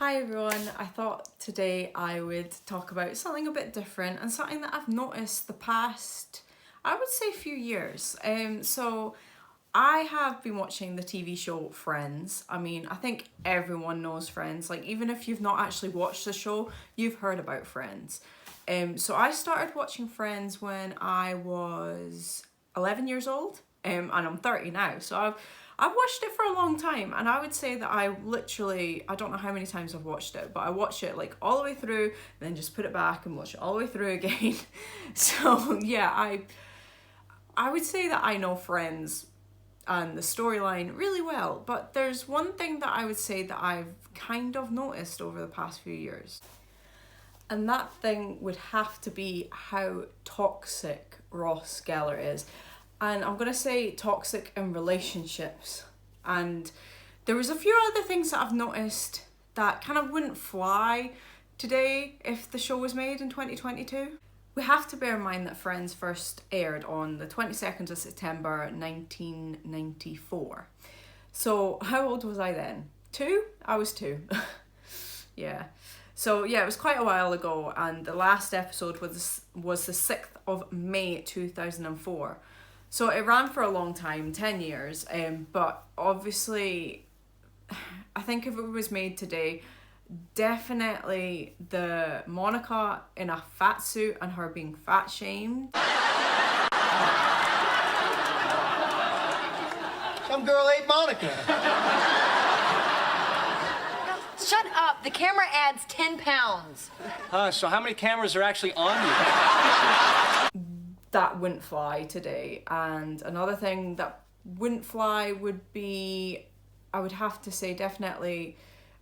Hi everyone, I thought today I would talk about something a bit different and something that I've noticed the past, I would say, few years. So I have been watching the TV show Friends. I mean, I think everyone knows Friends. Like, even if you've not actually watched the show, you've heard about Friends. So I started watching Friends when I was 11 years old, and I'm 30 now. So I've watched it for a long time, and I would say that I don't know how many times I've watched it, but I watch it like all the way through, and then just put it back and watch it all the way through again. So yeah, I would say that I know Friends and the storyline really well, but there's one thing that I would say that I've kind of noticed over the past few years. And that thing would have to be how toxic Ross Geller is. And I'm gonna say toxic in relationships. And there was a few other things that I've noticed that kind of wouldn't fly today if the show was made in 2022. We have to bear in mind that Friends first aired on the 22nd of September 1994. So how old was I then? 2? I was 2. Yeah. So yeah, it was quite a while ago, and the last episode was the 6th of May 2004. So it ran for a long time, 10 years, but obviously I think if it was made today, definitely the Monica in a fat suit and her being fat shamed. Some girl ate Monica. Shut up. The camera adds 10 pounds. So how many cameras are actually on you? That wouldn't fly today. And another thing that wouldn't fly would be, I would have to say, definitely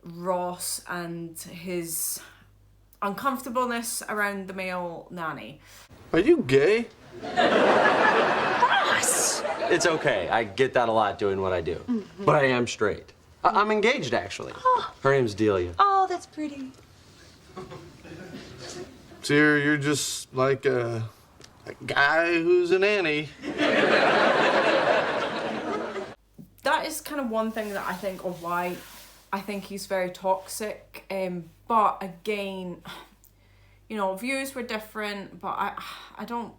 Ross and his uncomfortableness around the male nanny. Are you gay? Ross! It's okay. I get that a lot doing what I do. Mm-hmm. But I am straight. I'm engaged, actually. Oh. Her name's Delia. Oh, that's pretty. So you're just like a guy who's a nanny. That is kind of one thing that I think of why I think he's very toxic. But again, you know, views were different, but I don't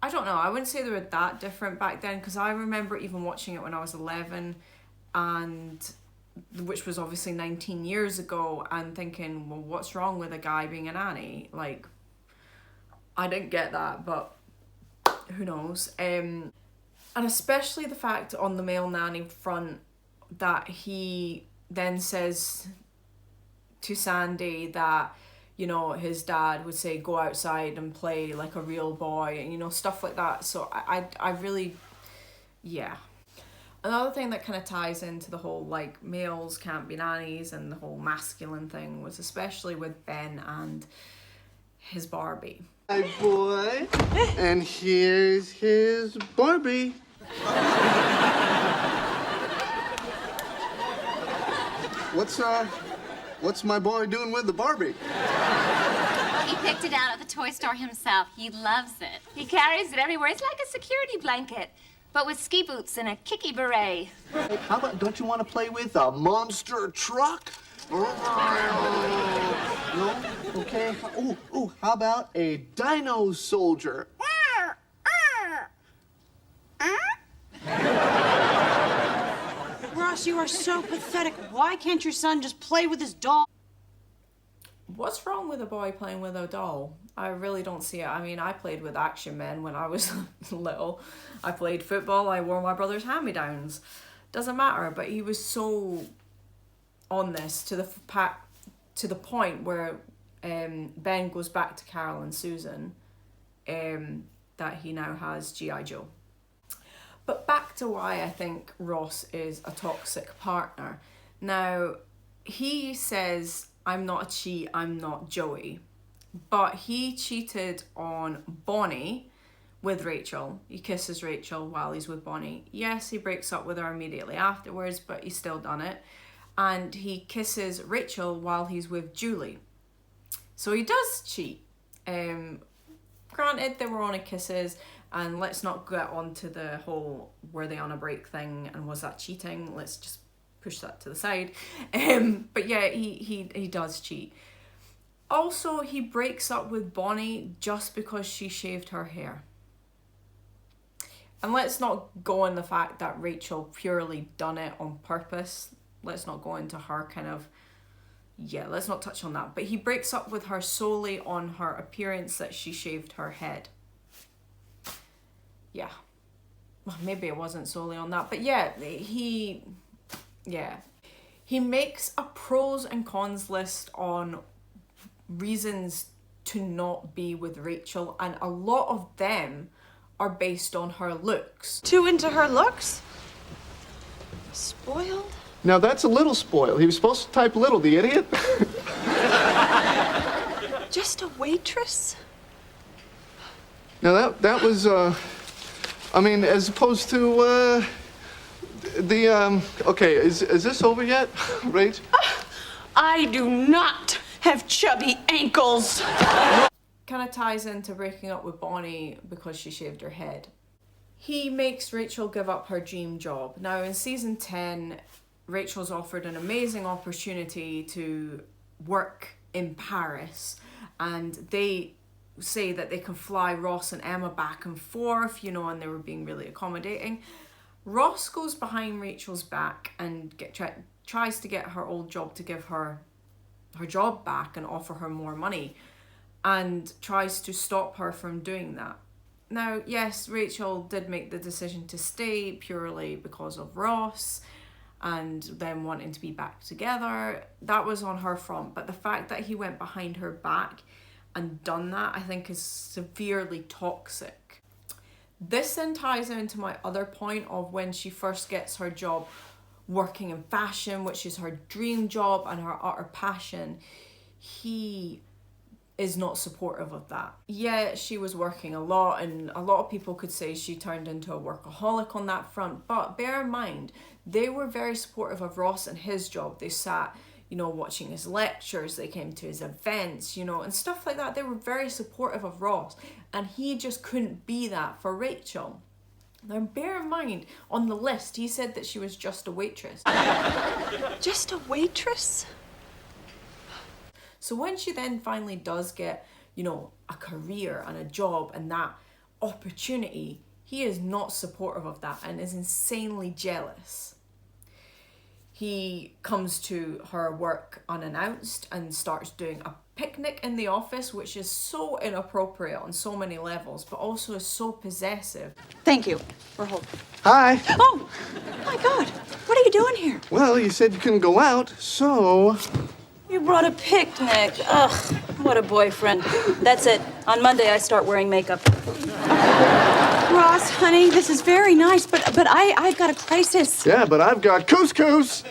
know. I wouldn't say they were that different back then, because I remember even watching it when I was 11, and which was obviously 19 years ago, and thinking, well, what's wrong with a guy being a nanny? Like, I didn't get that, but who knows? And especially the fact on the male nanny front that he then says to Sandy that, you know, his dad would say, go outside and play like a real boy, and, you know, stuff like that. So I really, yeah. Another thing that kind of ties into the whole, like, males can't be nannies and the whole masculine thing was especially with Ben and his Barbie. Hi, boy. And here's his Barbie. What's my boy doing with the Barbie? He picked it out at the toy store himself. He loves it. He carries it everywhere. It's like a security blanket, but with ski boots and a kicky beret. Hey, how about, don't you want to play with a monster truck? No? Okay. Ooh, how about a dino soldier? Ross, you are so pathetic. Why can't your son just play with his doll? What's wrong with a boy playing with a doll? I really don't see it. I mean, I played with action men when I was little. I played football. I wore my brother's hand-me-downs. Doesn't matter. But he was so on this to the point where Ben goes back to Carol and Susan, that he now has G.I. Joe. But back to why I think Ross is a toxic partner. Now, he says, I'm not a cheat, I'm not Joey. But he cheated on Bonnie with Rachel. He kisses Rachel while he's with Bonnie. Yes, he breaks up with her immediately afterwards, but he's still done it. And he kisses Rachel while he's with Julie. So he does cheat. Granted, they were only kisses, and let's not get onto the whole were they on a break thing and was that cheating. Let's just push that to the side. But yeah, he does cheat. Also, he breaks up with Bonnie just because she shaved her hair. And let's not go on the fact that Rachel purely done it on purpose. Let's not go into her kind of... Yeah, let's not touch on that. But he breaks up with her solely on her appearance that she shaved her head. Yeah. Well, maybe it wasn't solely on that. But yeah, he makes a pros and cons list on reasons to not be with Rachel. And a lot of them are based on her looks. Too into her looks? Spoiled? Now that's a little spoiled. He was supposed to type little, the idiot. Just a waitress? Now that was, I mean, as opposed to, okay, is this over yet, Rach? I do not have chubby ankles. Kind of ties into breaking up with Bonnie because she shaved her head. He makes Rachel give up her dream job. Now in season 10, Rachel's offered an amazing opportunity to work in Paris, and they say that they can fly Ross and Emma back and forth, you know, and they were being really accommodating. Ross goes behind Rachel's back and tries to get her old job to give her job back and offer her more money, and tries to stop her from doing that. Now, yes, Rachel did make the decision to stay purely because of Ross and them wanting to be back together. That was on her front, but the fact that he went behind her back and done that, I think, is severely toxic. This then ties into my other point of when she first gets her job working in fashion, which is her dream job and her utter passion. He is not supportive of that. Yeah, she was working a lot, and a lot of people could say she turned into a workaholic on that front, but bear in mind, they were very supportive of Ross and his job. They sat, you know, watching his lectures, they came to his events, you know, and stuff like that. They were very supportive of Ross, and he just couldn't be that for Rachel. Now, bear in mind, on the list, he said that she was just a waitress. Just a waitress? So when she then finally does get, you know, a career and a job and that opportunity, he is not supportive of that and is insanely jealous. He comes to her work unannounced and starts doing a picnic in the office, which is so inappropriate on so many levels, but also is so possessive. Thank you for holding. Hi. Oh, my God. What are you doing here? Well, you said you couldn't go out, so... You brought a picnic. Ugh, what a boyfriend. That's it. On Monday, I start wearing makeup. Ross, honey, this is very nice, but I've got a crisis. Yeah, but I've got couscous.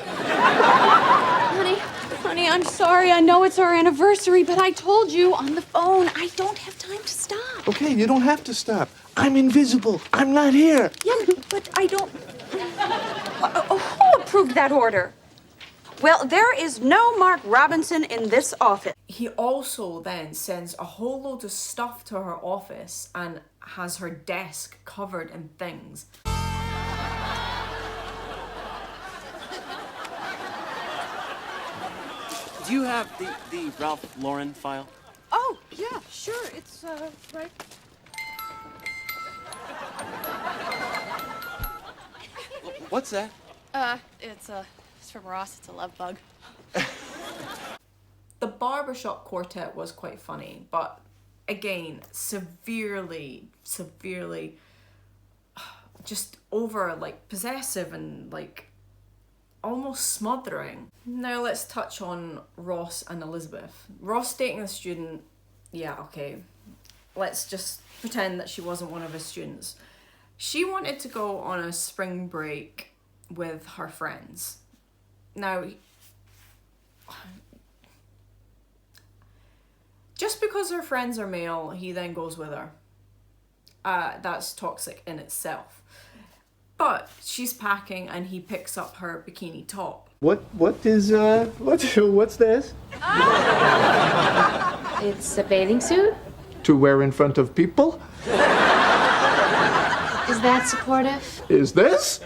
Honey, I'm sorry. I know it's our anniversary, but I told you on the phone I don't have time to stop. Okay, you don't have to stop. I'm invisible. I'm not here. Yeah, but I don't... Who approved that order? Well, there is no Mark Robinson in this office. He also then sends a whole load of stuff to her office and has her desk covered in things. Do you have the Ralph Lauren file? Oh, yeah, sure. It's, right... What's that? It's from Ross. It's a love bug. The barbershop quartet was quite funny, but again, severely just over, like, possessive and, like, almost smothering. Now let's touch on Ross and Elizabeth. Ross dating a student, yeah, okay. Let's just pretend that she wasn't one of his students. She wanted to go on a spring break with her friends. Now, just because her friends are male, he then goes with her. That's toxic in itself. But she's packing and he picks up her bikini top. What's this? It's a bathing suit? To wear in front of people? Is that supportive? Is this?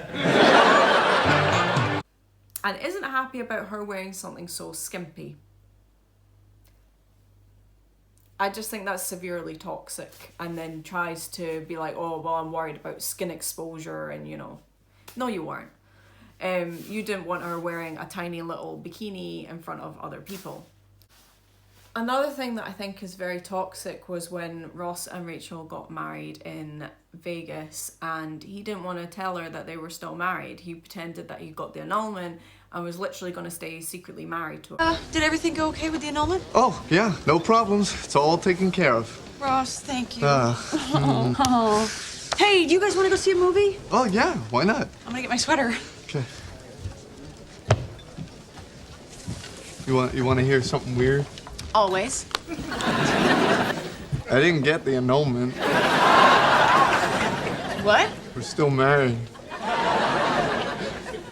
and isn't happy about her wearing something so skimpy. I just think that's severely toxic, and then tries to be like, oh, well, I'm worried about skin exposure, and you know. No, you weren't. You didn't want her wearing a tiny little bikini in front of other people. Another thing that I think is very toxic was when Ross and Rachel got married in Vegas, and he didn't want to tell her that they were still married. He pretended that he got the annulment and was literally going to stay secretly married to her. Did everything go okay with the annulment? Oh, yeah, no problems. It's all taken care of. Ross, thank you. Oh. Hey, do you guys want to go see a movie? Oh, yeah, why not? I'm gonna get my sweater. Okay. You want to hear something weird? Always. I didn't get the annulment. What? We're still married.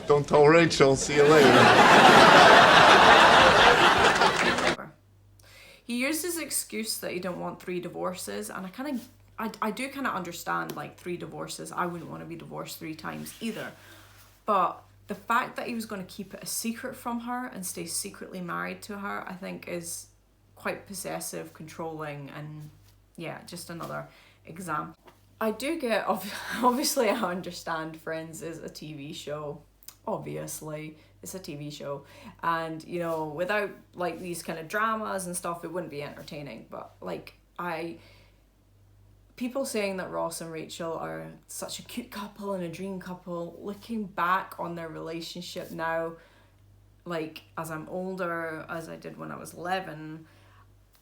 Don't tell Rachel. See you later. He used his excuse that he didn't want 3 divorces, and I do kind of understand, like, 3 divorces. I wouldn't want to be divorced 3 times either. But the fact that he was going to keep it a secret from her and stay secretly married to her, I think is quite possessive, controlling, and yeah, just another example. I do get, obviously I understand Friends is a TV show. Obviously, it's a TV show. And, you know, without, like, these kind of dramas and stuff, it wouldn't be entertaining. But, like, people saying that Ross and Rachel are such a cute couple and a dream couple, looking back on their relationship now, like, as I'm older, as I did when I was 11,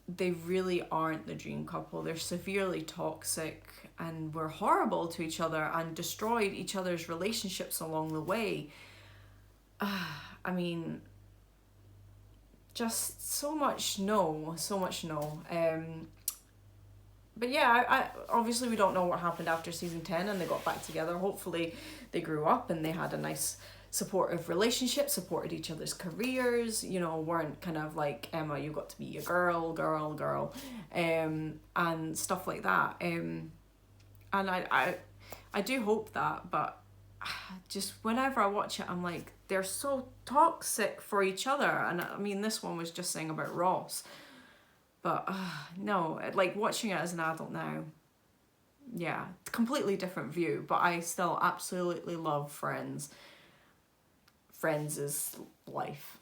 they really aren't the dream couple. They're severely toxic and were horrible to each other and destroyed each other's relationships along the way. I mean, just so much no. But yeah, I obviously we don't know what happened after season 10 and they got back together. Hopefully they grew up and they had a nice supportive relationship, supported each other's careers, you know, weren't kind of like, Emma, you got to be a girl, and stuff like that. And I do hope that, but just whenever I watch it, I'm like, they're so toxic for each other. And I mean, this one was just saying about Ross. But no, like watching it as an adult now, yeah, completely different view. But I still absolutely love Friends. Friends is life.